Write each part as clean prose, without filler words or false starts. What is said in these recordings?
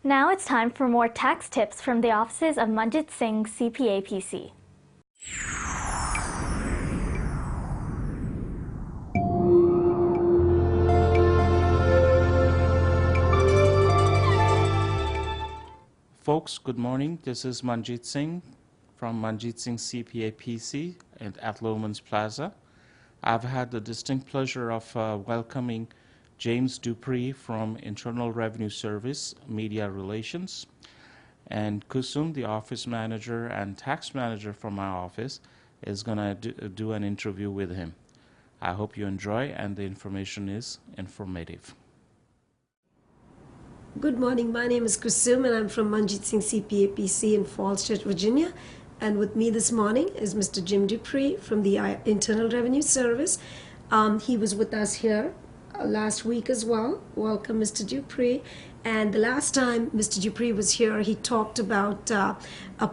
Now it's time for more tax tips from the offices of Manjit Singh CPA PC. Folks, good morning. This is Manjit Singh from Manjit Singh CPA PC at Lowman's Plaza. I've had the distinct pleasure of welcoming James Dupree from Internal Revenue Service, Media Relations, and Kusum, the office manager and tax manager from my office, is going to do an interview with him. I hope you enjoy, and the information is informative. Good morning. My name is Kusum, and I'm from Manjit Singh CPA PC in Falls Church, Virginia. And with me this morning is Mr. Jim Dupree from the Internal Revenue Service. He was with us here last week as well. Welcome, Mr. Dupree. And the last time Mr. Dupree was here, he talked about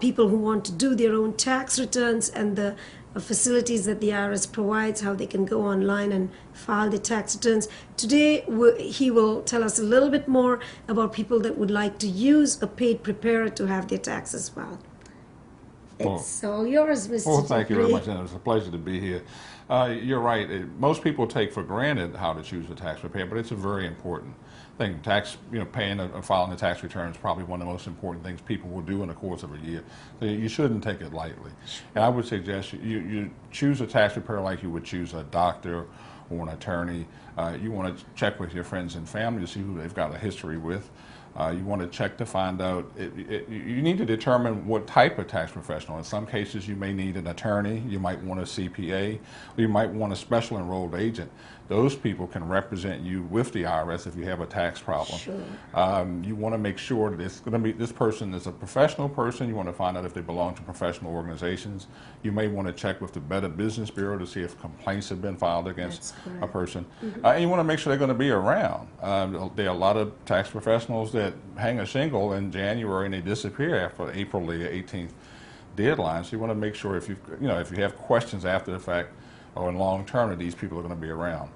people who want to do their own tax returns and the facilities that the IRS provides, how they can go online and file their tax returns. Today, he will tell us a little bit more about people that would like to use a paid preparer to have their taxes filed. It's all yours, Mr. Well, thank you very Dupree. much, and it's a pleasure to be here. You're right. Most people take for granted how to choose a tax preparer, but it's a very important thing. Paying and filing a tax return is probably one of the most important things people will do in the course of a year. So you shouldn't take it lightly. And I would suggest you choose a tax preparer like you would choose a doctor or an attorney. You want to check with your friends and family to see who they've got a history with. You want to check to find out, you need to determine what type of tax professional. In some cases you may need an attorney, you might want a CPA, or you might want a special enrolled agent. Those people can represent you with the IRS if you have a tax problem. Sure. You want to make sure that it's going to be, this person is a professional person. You want to find out if they belong to professional organizations. You may want to check with the Better Business Bureau to see if complaints have been filed against a person. And you want to make sure they're going to be around. There are a lot of tax professionals that hang a shingle in January and they disappear after April the 18th deadline. So you want to make sure if you have questions after the fact or in long term that these people are going to be around.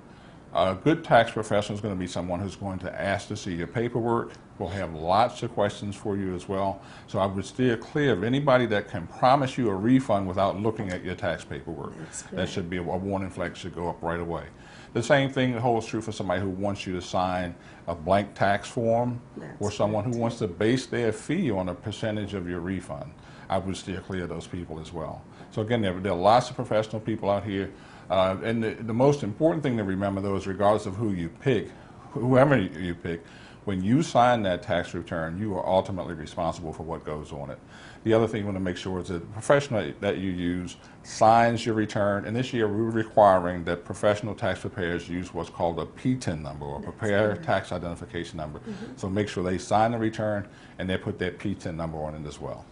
A good tax professional is going to be someone who's going to ask to see your paperwork, will have lots of questions for you as well. So I would steer clear of anybody that can promise you a refund without looking at your tax paperwork. That should be a warning flag, should go up right away. The same thing holds true for somebody who wants you to sign a blank tax form or someone who wants to base their fee on a percentage of your refund. I would steer clear of those people as well. So again, there are lots of professional people out here. And the most important thing to remember, though, is regardless of who you pick, whoever you pick, when you sign that tax return, you are ultimately responsible for what goes on it. The other thing you want to make sure is that the professional that you use signs your return. And this year, we're requiring that professional tax preparers use what's called a PTIN number, or Preparer Tax Identification Number. So make sure they sign the return and they put that PTIN number on it as well.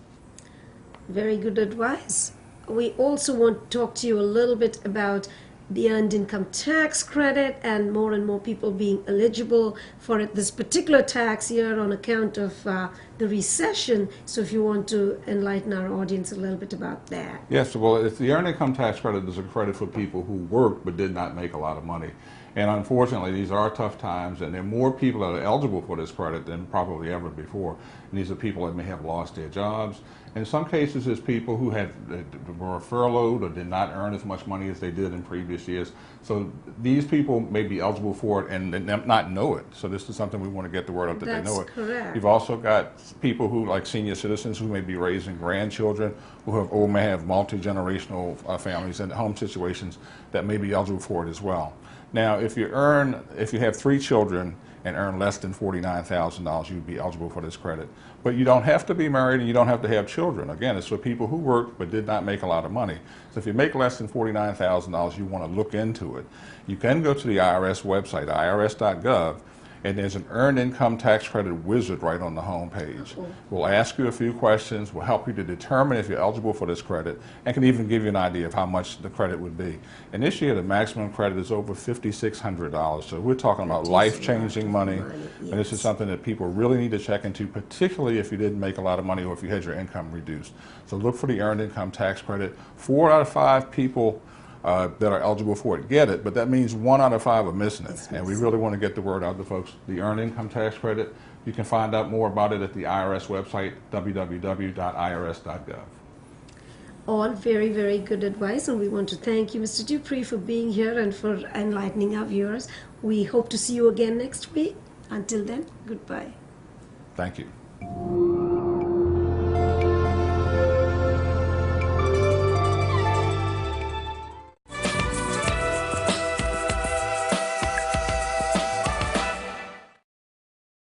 Very good advice. We also want to talk to you a little bit about the earned income tax credit and more people being eligible for it this particular tax year on account of the recession. So if you want to enlighten our audience a little bit about that. Yes, well, if the earned income tax credit is a credit for people who worked but did not make a lot of money. And unfortunately, these are tough times, and there are more people that are eligible for this credit than probably ever before. And these are people that may have lost their jobs. In some cases, it's people who were furloughed or did not earn as much money as they did in previous years. So these people may be eligible for it and not know it. So this is something we want to get the word out that they know it. That's correct. You've also got people who, like senior citizens, who may be raising grandchildren, or may have multi-generational families and home situations that may be eligible for it as well. Now, if you have 3 children and earn less than $49,000, you'd be eligible for this credit. But you don't have to be married and you don't have to have children. Again, it's for people who worked but did not make a lot of money. So if you make less than $49,000, you want to look into it. You can go to the IRS website, irs.gov, and there's an earned income tax credit wizard right on the home page. We'll ask you a few questions, we'll help you to determine if you're eligible for this credit, and can even give you an idea of how much the credit would be. And this year the maximum credit is over $5,600, so we're talking about life-changing money, and this is something that people really need to check into, particularly if you didn't make a lot of money or if you had your income reduced. So look for the earned income tax credit. 4 out of 5 people that are eligible for it get it, but that means 1 out of 5 are missing it. And we really want to get the word out to folks. The earned income tax credit, You can find out more about it at the IRS website, www.irs.gov. All very, very good advice, and we want to thank you, Mr. Dupree, for being here and for enlightening our viewers. We hope to see you again next week. Until then, goodbye. Thank you.